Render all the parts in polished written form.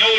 1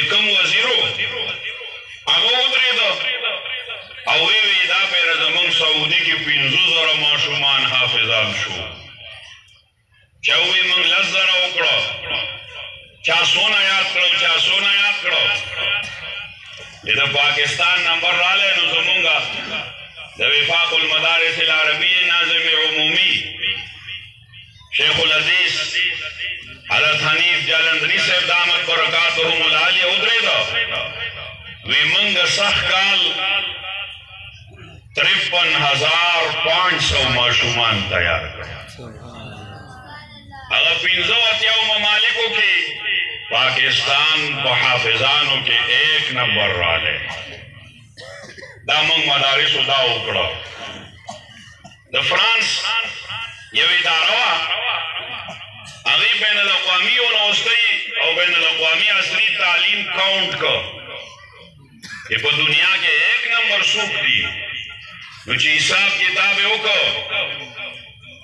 چې کوم وزیرو هغه ودرېده او وی دا پیره زمونږ سعودي کې 5,000 ماشومان حافظان شو چا وی موږ 10,000 وکړو چا سونا یاد کړو چا سونا یاد کړو د پاکستان نمبر رالی نو زمونږه د وفاق المدارس العربیه ناظم عمومي شیخ العزیز حضرت حنیف جالندری صاحب دامت برکاتهم العالیه ودرېده وی موږ سخت کال 53,500 ماشومان تیار کړل هغه 15 ممالکو کې پاکستان په حافظانو کې 1 نمبر رالی دا موږ مدارسو دا وکړه د فرانس یو اداره وه هغې بین الاقوامي یونیورسټۍ او بین الاقوامي عصري تعلیم کاؤنټ که چې په دنیا کې 1 نمبر څوک دي نو چې حساب کتاب یې وکړه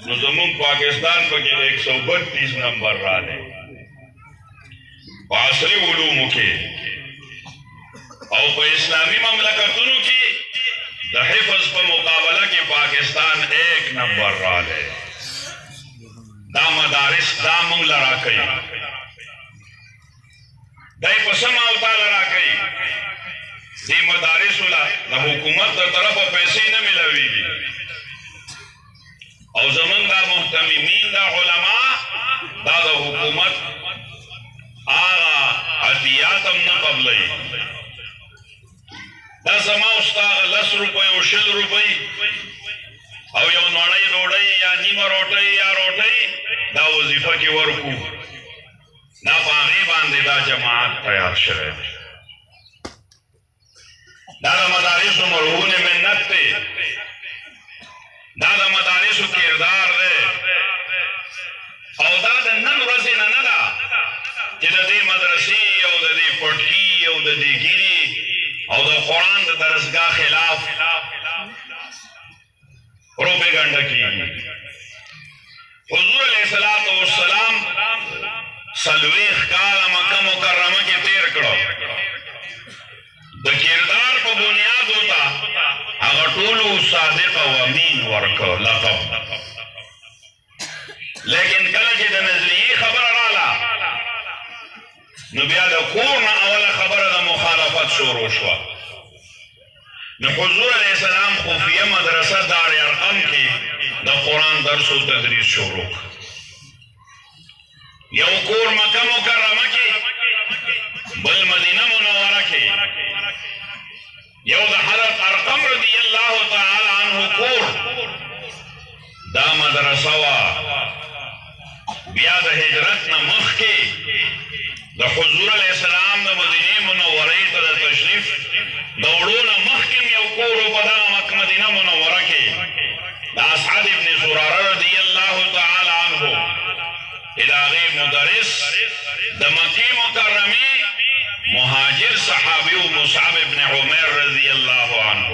نو زمونږ پاکستان پکې 132 نمبر رالی په عصري علومو کې او په اسلامي مملکتونو کې د حفظ په مقابله کې پاکستان 1 نمبر رالی دا مدارس دا مونږ له راکوي دا یې په سمه او تاله راکوي دې مدارسو له د حکومت د طرفه پیسې نه میلاویږي او زمونږ دا محتممین دا علما دا د حکومت هغه عطیات هم نه قبلوي دا زما او ستا 10 روپۍ او 20 روپۍ او یو نوړۍ ډوډۍ یا نیمه روټۍ یا روټۍ دا وظیفه کې ورکو دا په هغې باندې دا جماعت تیار شوی دا د مدارسو مرهون منت دی دا د مدارسو کردار دی او دا د نن ورځې نه نه ده چې د دې مدرسې او د دې پټکي او د دې ګیري او د قرآن د درسګاه خلاف پروپیګنډه کیږي حضور علیه السلام 40 کاله مکه مکرمه کې تیر کړو د کردار په بنیاد ہوتا هغه ټولو صادق او امین ورکړ لقب لیکن کله چې د نظریې خبره رااله نو بیا د کور نه اوله خبره د مخالفت شروع شوه نو حضور علیه السلام خفیه مدرسه دار ارقم کې د قرآن درس و تدریس شروع یو کور مکه مکرمه کې بل مدینه منوره کې یو د حضرت ارقم رضی الله تعالی عنه کور دا مدرسه وه بیا د هجرت نه مخکې د حضور علیه السلام د مدینې منورې ته د تشریف د وړو نه مخکې یو کور و په دغه مدینه منوره کې د اسعد ابن زراره رضی الله تعالی عنه د هغې مدرس د مکې مکرمې مهاجر صحابي و مصعب ابن عمر رضی الله عنه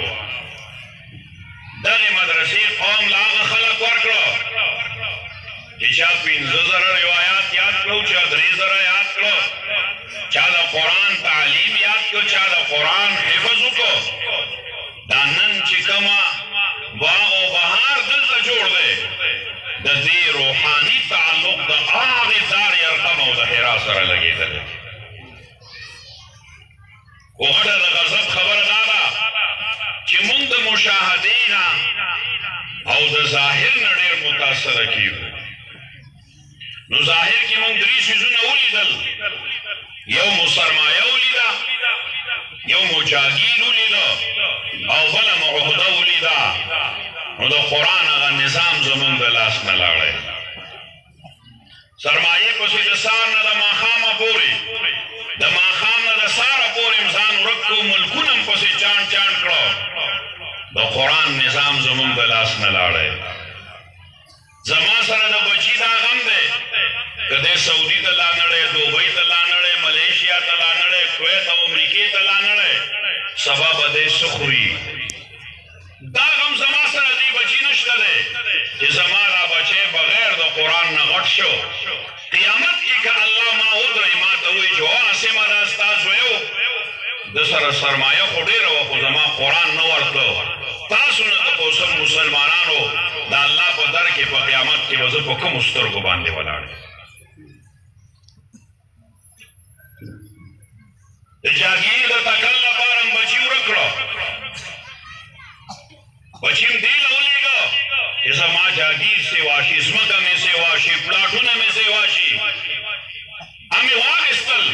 دغې مدرسې قوم له هغه خلک ورکړه چې چا 15,000 روایات یاد کړو چا 3,000 یاد کړو چا د قرآن تعلیم یاد کړو چا د قرآن حفظ وکړو دا نن چې کومه باغ او بهار دلته جوړ دی د دې روحاني تعلق د هغې دار ارقم او د حرا سره لګېدلی خو غټه د غضب خبره دا ده چې موږ د مشاهدې نه او د ظاهر نه ډېر متاثره کېږو نو ظاهر کې موږ 3 څیزونه ولیدل یو مسرمایه ولیده یو مجاګیر ولیده او بله معهده ولیده نو د قرآن هغه نظام زموږ د لاس نه لاړی سرمایې پسې د سهار نه د ماښامه پورې د ماښام نه د سهاره پورې ځان ورک کړو ملکونه هم پسې چاڼ چاڼ کړو د قرآن نظام زموږ د لاس نه لاړی زما سره د بچي دا غم دی که دی سعودي ته لاړی دوبۍ ته لاړی ملیشیا ته لاړی کویت او امریکې ته لاړی سبا به دی څه خوري دا غم زما سره دی بچي نشته دی چې زما را بچی بغیر د قرآن نه غټ شو قیامت کې که الله ما ودرئ ما ته وایي چې هسې ما دا ستا زوی و سره سرمایه خو ډېره وه خو زما قرآن نه ورتلو تاسو نه تپوسم مسلمانانو د الله په در کې په قیامت کې به زه په کومو سترګو باندې ولاړ د جاګیر د تکل لپاره م بچي ورک کړه بچي م دې له ولېږه چې زما جاګیر سیوا شي ځمکه مې سیوا شي پلاټونه مې سیوا شي همې واخیستل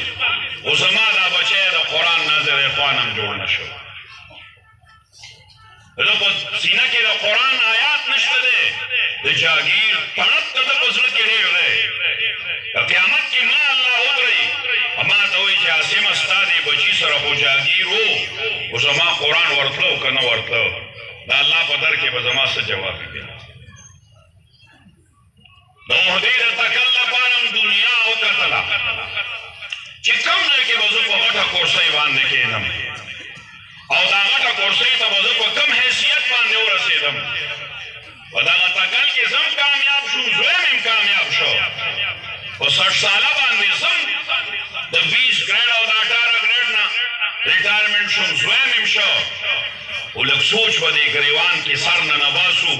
خو زما دا بچی د قرآن ناظر اخوان هم جوړ نه شو د په سینه کې د قرآن آیات نشته دی د جاګیر تړپ ته د په زړه کې ډېر دی په قیامت کې ما الله ودرئ ما ته وایي چې عاصمه ستا دې بچي سره خو جاګیر و خو زما قرآن ورتلو که نه ورتلو د الله په در کې به زما څه جواب وي د عهدې د تکل لپاره م دنیا وکتله چې کوم ځای کې به زه په غټه کورسۍ باندې کښېنم او دا غټه کورسۍ ته به زه په کم حیثیت باندې ورسېدم په دغه تکل کې زم کامیاب شو زوی مې هم کامیاب شو په 60 ساله باندې زم د 20 ګریډ او د 18 ګریډ نه ریټایرمنټ شوم زوی مې هم شو خو لږ سوچ به دې ګریوان کې سر نه نباسو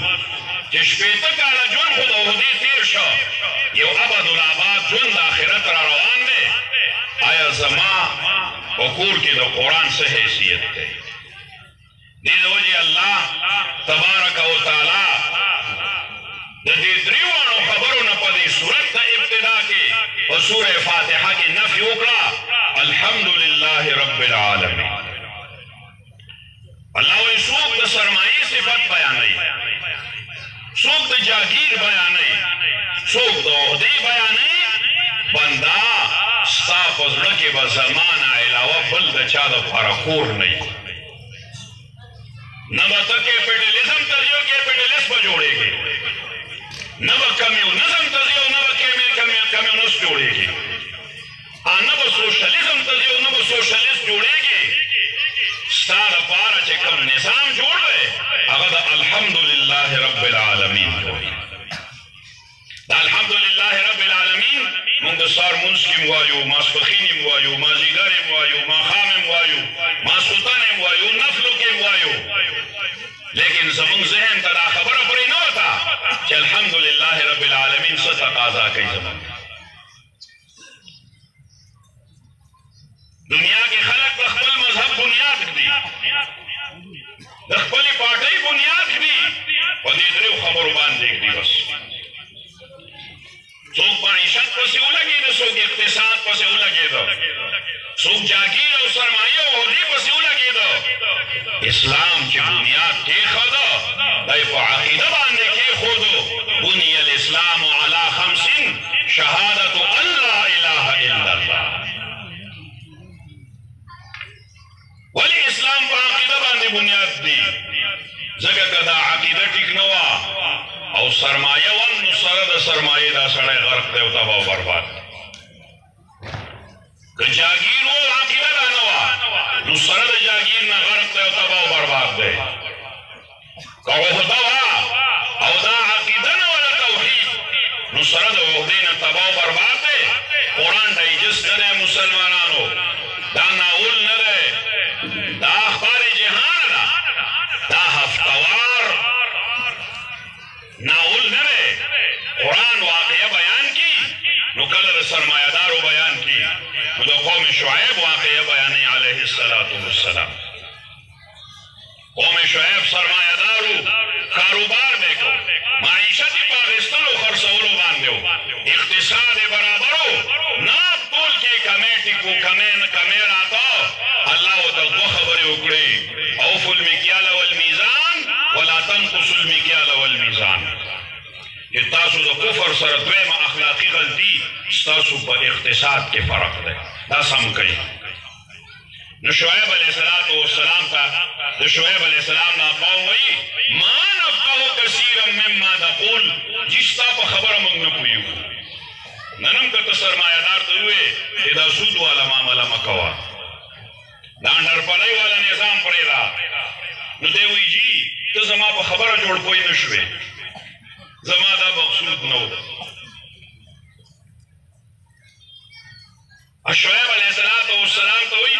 چې 80 کاله ژوند خو د عهدې تېر شو یو ابدالآباد ژوند د آخرت را روان دی آیا زما په کور کې د قرآن څه حیثیت دی دې د وجې الله تبارک وتعالی د دې دریوانو خبرو نه په دې صورت د ابتدا کې په سورې فاتحه کې نفي وکړه الحمدلله رب العالمین الله وایي څوک د سرمایې صفت بیانوي څوک د جاګیر بیانوي څوک د عهدې بیانوي بنده ستا په زړه کې به زما نه علاوه بل د چا دپاره کور نه وي نه به ته کیپیټلیزم ته ځې او کیپیټلیست به جوړېږي نه به کمیونزم ته ځې او نه به کمیونست جوړېږي نه به سوشلیزم ته ځې او نه به سوشلیست جوړېږي ستا دپاره چې کوم نظام جوړ دی هغه د الحمدلله رب العالمین جوړي د الحمدلله رب العالمین مونږ د سهار مونځ کې م وایو ماسپښین یې م وایو مازدیګر یې م وایو ماښام یې م وایو ماسخوتن یې م وایو نفلو کې م وایو لیکن زمونږ ذهن ته دا خبره پرې نه وته چې الحمدلله رب العالمین څه تقاضا کوي زمونږ دنیا کې خلک د خپل مذهب بنیاد کړي د خپلې پارټۍ بنیاد کړي په دې دریو خبرو باندې کړي بس څوک معیشت پسې ولګېده څوک اقتصاد پسې ولګېده څوک جاګیر او سرمایه او عهدې پسې ولګېده اسلام چې بنیاد کېښوده دا یې په عقیده باندې کېښودو بني الاسلام علی 5 شهادة ان لا اله الا الله ولې اسلام په عقیده باندې بنیاد دی ځکه که دا عقیده ټیک نه وه او سرمایه وم نو سره د سرمایې دا سړی غرق دی او تباه او برباد که جاګیر و عقیده دا نه وه نو سره د جاګیر نه غرق دی او تباه او برباد دی که عهده وه او دا عقیده نه وه د توحید نو سره د عهدې نه تباه او برباد دی قرآن ډایجسټ نه دی مسلمانانو دا ناول نه دی دا اخبار جهان ده دا هفتوار ناول نه دی قرآن واقعه بیان کی نو کله د سرمایهدارو بیان کی نو د قوم شعیب واقعه بیانوي علیه السلام قوم شعیب سرمایهدارو کاروبار به کو معیشت یې په اخیستلو خرڅولو باندې و اقتصاد یې برابرو ناب طول کې کمې ټیکو کمې راته الله ورته دوه خبرې وکړې اوفوا المکیال والمیزان ولا تنقصوا المکیال والمیزان چې تاسو د کفر سره دویمه اخلاقي غلطي ستاسو په اقتصاد کې فرق دی دا سم کوي نو شعیب علیه السلام ته د شعیب علیه السلام نه قوم وایي ما نفقه کثیرا مما تقول چې ستا په خبره موږ نه پوهېږو نن هم که ته سرمایهدار ته ووایې چې دا سود والا معامله مه کوه دا انډرپلۍ والا نظام پرېږده نو دی وایي جي ته زما په خبره جوړ پوه نه شوې زما دا مقصود نه و شعیب علیه السلام ته وایي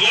2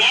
2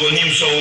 200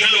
60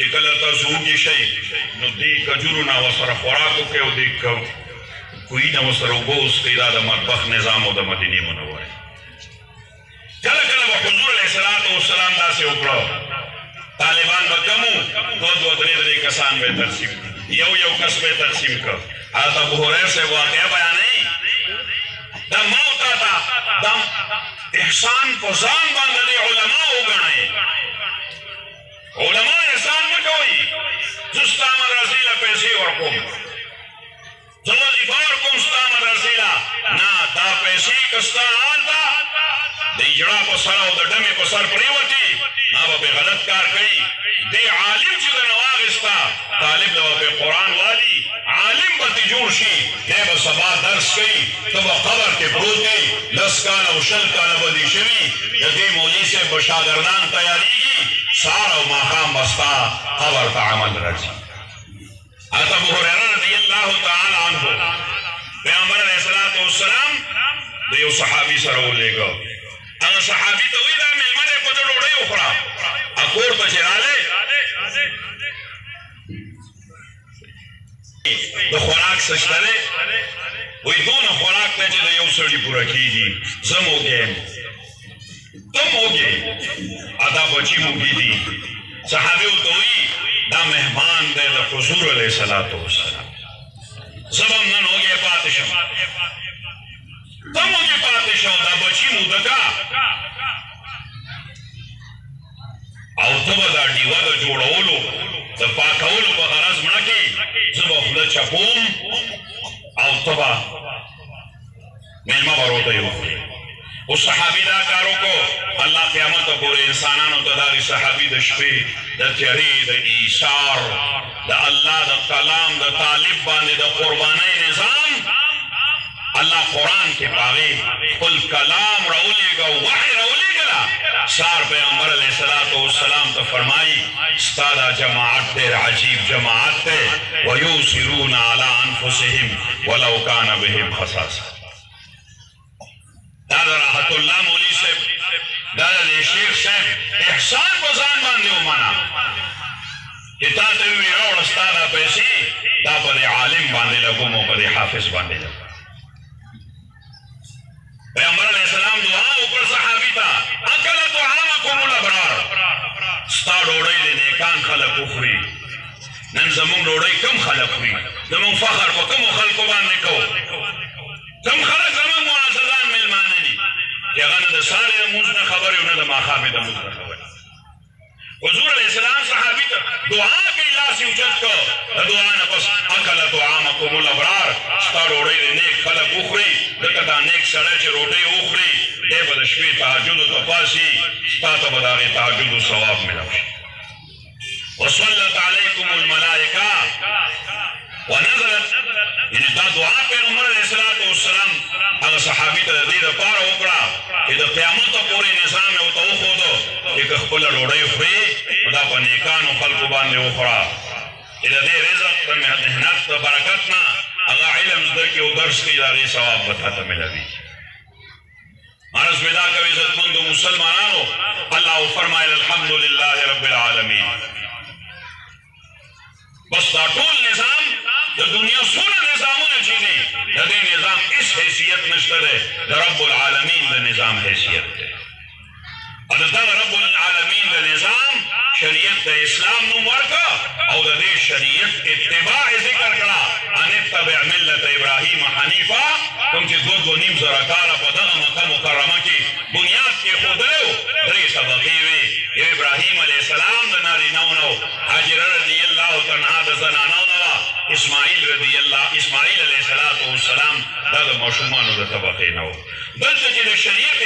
چې کله تاسو وږي نو دې کجورو نه ورسره خوراک وکړئ او دې کوهي نه ورسره اوبه وڅښئ. دا د مطبخ نظام او د مدینې منورې. کله کله به حضور علیه السلام داسې وکړه، طالبان به کم وو، دوه درې درې کسان به یې تقسیم کړه، یو کس به یې تقسیم کړه. حضرت ابو هریره صاحب واقعه بیانوي، دا ما او تا ته دا احسان په ځان باندې د علماو وګڼئ. علما احسان مه کوئ، زه ستا مدرسې له پیسې ورکوم، زه وظیفه ورکوم ستا مدرسې له. نه، دا پیسې که ستا هلته د اجرا په سر او د ډمې په سر پرېوتې، هغه به غلط کار کوي. دې عالم چې درنه واخېسته، طالب له به قرآن والي، عالم به ترې جوړ شي، دی به سبا درس کوي، ته به قبر کې پروت یې، 10 کاله او 20 کاله به دې شوي. د دې مولوي صاحب به شاګردان تیارېږي، سهار او ماښام به ستا قبر ته عمل راځي. حضرت ابو هریره رضی الله تعالی عنه پیغمبر علیه السلام د یو صحابي سره ولېږه. هغه صحابي ته وایي دا مېلمه دی، په ده ډوډۍ وخوره. کور ته چې راغلی د خوراک څه شته دی؟ وایي دونه خوراک دی چې د یو سړي پوره کېږي. زه موږی یم، ته موږی، دا بچي موږي دي. صحابي ورته وایي دا مهمان دی د حضور علیه السلام، زه به هم نن وږی پاتې شم، ته موږی پاتې شو، دا بچي موده که او ته به دا ډیوه د جوړولو د پاکولو په غرض مړه کې، زه به خوله چپوم او ته به مېلمه به روټۍ وخورې. اوس صحابي دا کار وکړو، الله قیامته پورې انسانانو ته د هغې صحابي د شپې د تیارې د ایثار د الله د کلام د طالب باندې د قربانۍ نظام الله قرآن کې په هغې خپل کلام راولېږه، وحی راولېږله. سار پیغمبر علیه السلام ته فرمایي ستا دا جماعت ډېر عجیب جماعت دی، ویؤثرون علی انفسهم ولو کان بهم خصاصه. دا د راحت الله مولوي صاحب، دا د شیخ صاحب احسان په ځان باندې ومنه چې تا ته ووایي راوړه ستا دا پیسې، دا په دې عالم باندې لګوم او په دې حافظ باندې لګوم. پیغمبر علیه السلام دعا وکړه صحابي ته، اکل طعامکم الابرار، ستا ډوډۍ د نیکان خلک وخوري. نن زموږ ډوډۍ کم خلک خوري، زموږ فخر په کومو خلکو باندې کوو. کم خلک زموږ معززان مېلمانه دي چې هغه نه د سهارې د لمونځ نه خبر او نه د ماښامې د لمونځ نه خبر. حضور علیه السلام صحابي ته دعا کوي، لاس یې اوچت کړ، د دعا نه پس اکل طعامکم الابرار، ستا ډوډۍ د نیک خلک وخوري. ځکه دا نیک سړی چې روټۍ وخوري، دی به د شپې تهجدو ته پاڅي، ستا ته به د هغې تهجدو ثواب ملو شي. وصلت علیکم الملائکه ونزلت، یعنې دا دعا پیغمبر علیه السلام هغه صحابي ته د دې دپاره وکړه چې د قیامته پورې نظام یې ورته وښودو چې که خپله ډوډۍ خورې نو دا په نیکانو خلکو باندې وخوره، چې د دې رزق د محنت د برکت نه هغه علم زده کړي او درس کوي، د هغې ثواب به تا ته ملوي. عرض پیدا کوي عزتمندو مسلمانانو، الله وفرمایل الحمدلله رب العالمین. بس دا ټول نظام د دنیا څونه نظامونه چې دي، د دې نظام هېڅ حیثیت نشته دی، د رب العالمین د نظام حیثیت دی. او د دغه رب العالمین د نظام شریعت د اسلام نوم ورکړه او د دې شریعت اتباع ذکر کړه، ان اتبع ملت ابراهیم حنیفا. کوم چې 2.5 زره کاله په دغه مکه مکرمه کې بنیاد کېښودلی و، 3 طبقې وې. یو ابراهیم علیه السلام د نارینهو نه و، هاجره رضی الله عنها د زنانو نه وه، اسماعیل علیه السلام دا د ماشومانو د طبقې نه و. دلته چې د شریعت